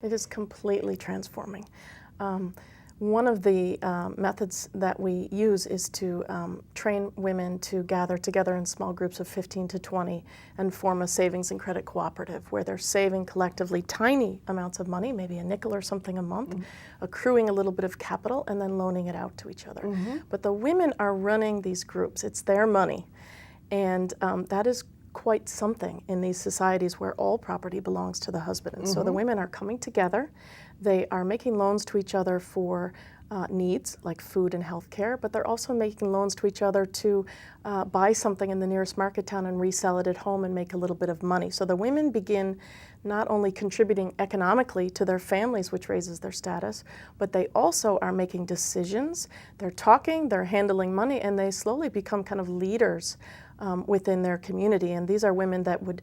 It is completely transforming. One of the methods that we use is to train women to gather together in small groups of 15 to 20 and form a savings and credit cooperative where they're saving collectively tiny amounts of money, maybe a nickel or something a month, accruing a little bit of capital, and then loaning it out to each other. But the women are running these groups. It's their money. And that is quite something in these societies where all property belongs to the husband. And so the women are coming together. They are making loans to each other for needs like food and health care, but they're also making loans to each other to buy something in the nearest market town and resell it at home and make a little bit of money. So the women begin not only contributing economically to their families, which raises their status, but they also are making decisions. They're talking, they're handling money, and they slowly become kind of leaders within their community. And these are women that would,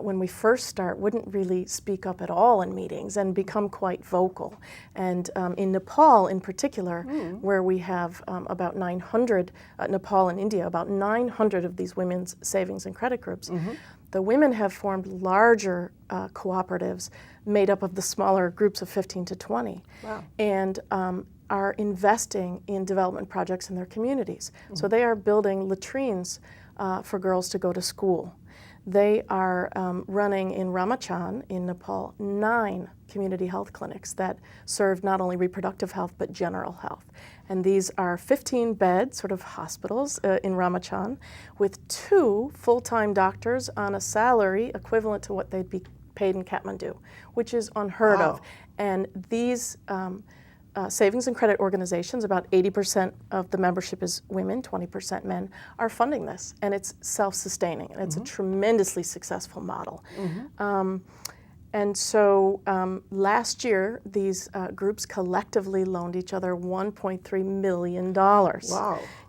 when we first start, wouldn't really speak up at all in meetings and become quite vocal. And in Nepal in particular, where we have about 900, Nepal and India, about 900 of these women's savings and credit groups, the women have formed larger cooperatives made up of the smaller groups of 15 to 20. Wow. And are investing in development projects in their communities. So they are building latrines for girls to go to school. They are running in Ramachan in Nepal 9 community health clinics that serve not only reproductive health but general health. And these are 15-bed sort of hospitals in Ramachan with 2 full-time doctors on a salary equivalent to what they'd be paid in Kathmandu, which is unheard of. And these savings and credit organizations, about 80% of the membership is women, 20% men, are funding this. And it's self-sustaining, and it's a tremendously successful model. And so last year, these groups collectively loaned each other $1.3 million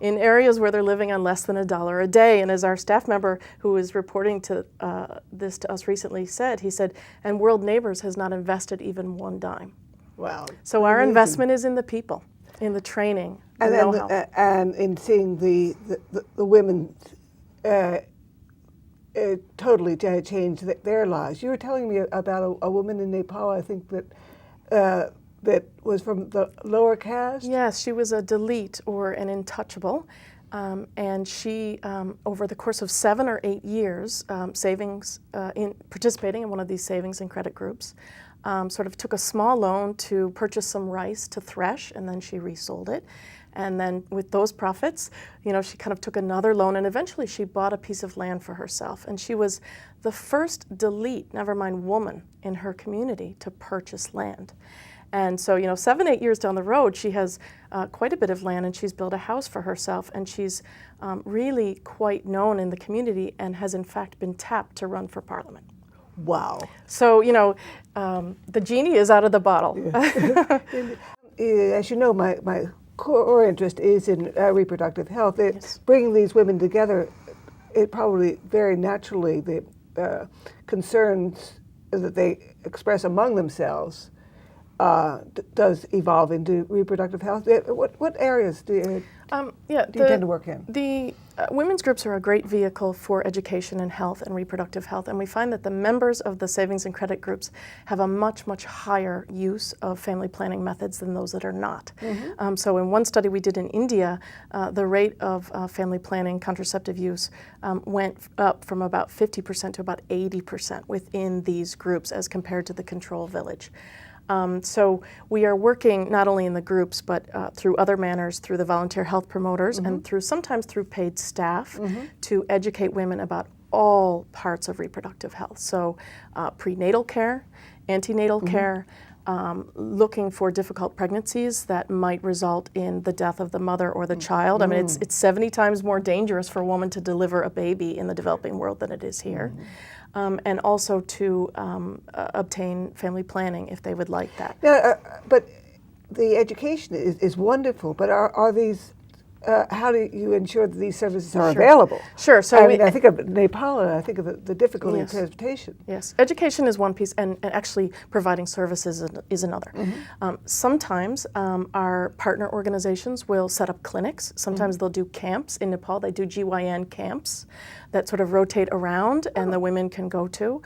in areas where they're living on less than $1 a day. And as our staff member who was reporting to this to us recently said, he said, and World Neighbors has not invested even one dime. Wow. So our investment is in the people, in the training, the know-how. And in seeing the women totally change their lives. You were telling me about a woman in Nepal, I think, that was from the lower caste? Yes, she was a Dalit or an untouchable. And she, over the course of 7 or 8 years, participating in one of these savings and credit groups, sort of took a small loan to purchase some rice to thresh, and then she resold it. And then with those profits, you know, she kind of took another loan, and eventually she bought a piece of land for herself. And she was the first Dalit, never mind woman, in her community to purchase land. And so, you know, 7, 8 years down the road, she has quite a bit of land, and she's built a house for herself, and she's really quite known in the community and has in fact been tapped to run for parliament. Wow. So, you know, the genie is out of the bottle. Yeah. As you know, my core interest is in reproductive health. Yes. Bringing these women together, it probably very naturally, the concerns that they express among themselves does evolve into reproductive health. What areas do you tend to work in? The women's groups are a great vehicle for education and health and reproductive health, and we find that the members of the savings and credit groups have a much, much higher use of family planning methods than those that are not. So in one study we did in India, the rate of family planning contraceptive use went up from about 50% to about 80% within these groups as compared to the control village. So we are working not only in the groups, but through other manners, through the volunteer health promoters, and sometimes through paid staff to educate women about all parts of reproductive health. So prenatal care, antenatal care, looking for difficult pregnancies that might result in the death of the mother or the child. I mean, it's 70 times more dangerous for a woman to deliver a baby in the developing world than it is here. And also to obtain family planning if they would like that. Yeah, but the education is wonderful, but are these, how do you ensure that these services are available? Sure. So I think of Nepal, and I think of the difficulty of transportation. Yes, education is one piece, and actually providing services is another. Sometimes our partner organizations will set up clinics. Sometimes they'll do camps. In Nepal, they do GYN camps that sort of rotate around and the women can go to.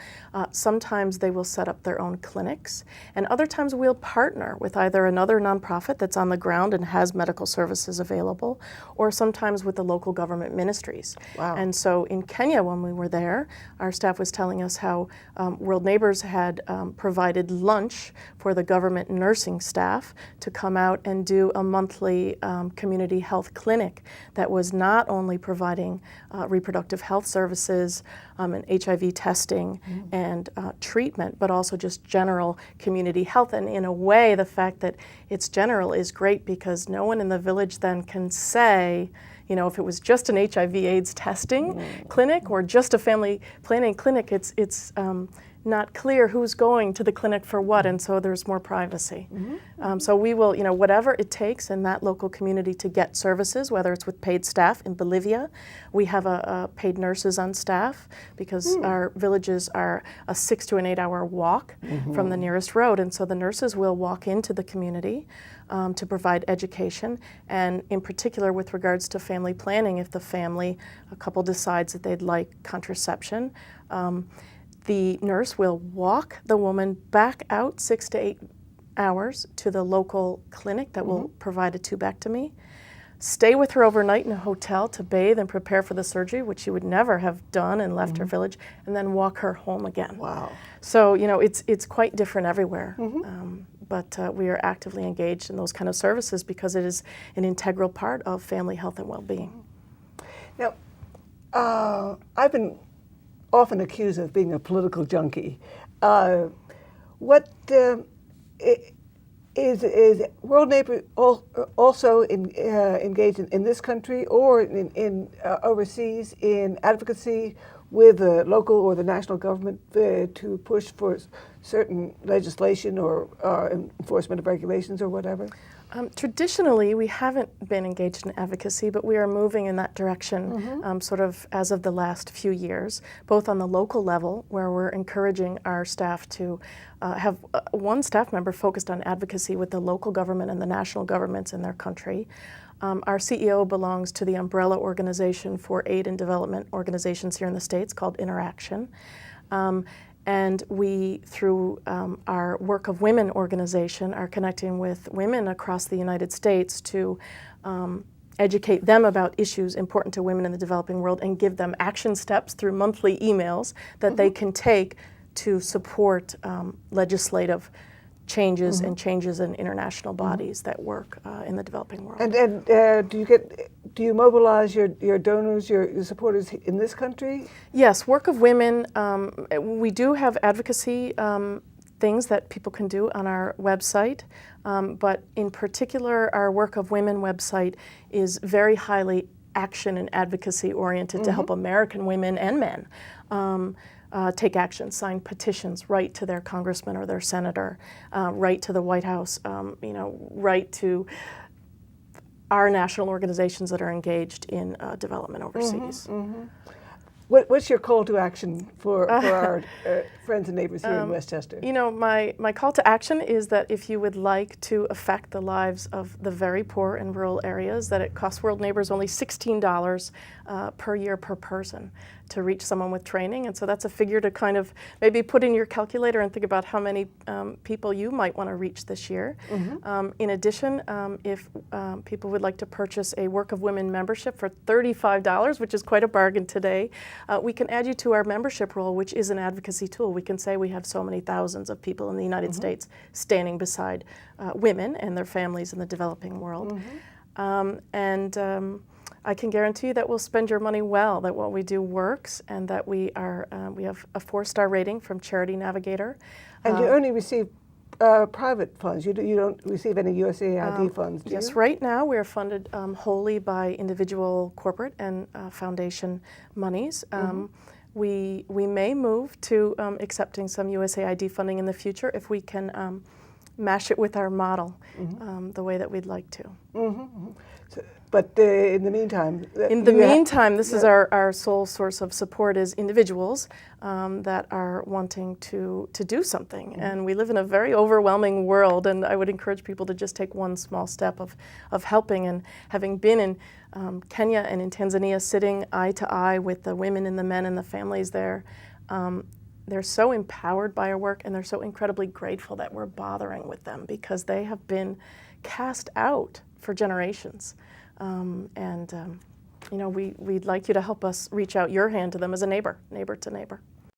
Sometimes they will set up their own clinics, and other times we'll partner with either another nonprofit that's on the ground and has medical services available, or sometimes with the local government ministries. Wow. And so in Kenya, when we were there, our staff was telling us how World Neighbors had provided lunch for the government nursing staff to come out and do a monthly community health clinic that was not only providing reproductive health services and HIV testing and treatment, but also just general community health. And in a way, the fact that it's general is great because no one in the village then can say, you know, if it was just an HIV/AIDS testing clinic or just a family planning clinic, it's not clear who's going to the clinic for what, and so there's more privacy. So we will, you know, whatever it takes in that local community to get services, whether it's with paid staff. In Bolivia, we have paid nurses on staff because our villages are a 6 to an 8 hour walk from the nearest road, and so the nurses will walk into the community to provide education, and in particular with regards to family planning, if a couple decides that they'd like contraception, the nurse will walk the woman back out 6 to 8 hours to the local clinic that will provide a tubectomy, stay with her overnight in a hotel to bathe and prepare for the surgery, which she would never have done and left her village, and then walk her home again. Wow. So, you know, it's quite different everywhere. But we are actively engaged in those kind of services because it is an integral part of family health and well-being. Now, I've been often accused of being a political junkie. What is World Neighbor also engaged in this country or in overseas in advocacy with the local or the national government to push for certain legislation or enforcement of regulations or whatever? Traditionally, we haven't been engaged in advocacy, but we are moving in that direction sort of as of the last few years, both on the local level, where we're encouraging our staff to have one staff member focused on advocacy with the local government and the national governments in their country. Our CEO belongs to the umbrella organization for aid and development organizations here in the States called Interaction. And we, through our Work of Women organization, are connecting with women across the United States to educate them about issues important to women in the developing world and give them action steps through monthly emails that they can take to support legislative changes and changes in international bodies that work in the developing world. And do you mobilize your donors, your supporters in this country? Yes, Work of Women. We do have advocacy things that people can do on our website, but in particular, our Work of Women website is very highly action and advocacy oriented to help American women and men take action, sign petitions, write to their congressman or their senator, write to the White House, write to our national organizations that are engaged in development overseas. What's your call to action for our friends and neighbors here in Westchester? You know, my call to action is that if you would like to affect the lives of the very poor in rural areas, that it costs World Neighbors only $16 per year per person to reach someone with training. And so that's a figure to kind of maybe put in your calculator and think about how many people you might want to reach this year. In addition, if people would like to purchase a Work of Women membership for $35, which is quite a bargain today, we can add you to our membership roll, which is an advocacy tool. We can say we have so many thousands of people in the United States standing beside women and their families in the developing world. I can guarantee you that we'll spend your money well, that what we do works, and that we have a 4-star rating from Charity Navigator. And you only receive private funds. You don't receive any USAID funds, do you? Yes, right now we are funded wholly by individual corporate and foundation monies. We may move to accepting some USAID funding in the future if we can mash it with our model the way that we'd like to. So, but in the meantime, In the meantime, this is our sole source of support is individuals that are wanting to do something. And we live in a very overwhelming world, and I would encourage people to just take one small step of helping. And having been in Kenya and in Tanzania, sitting eye to eye with the women and the men and the families there, they're so empowered by our work, and they're so incredibly grateful that we're bothering with them, because they have been cast out for generations. You know, we'd like you to help us reach out your hand to them as a neighbor to neighbor.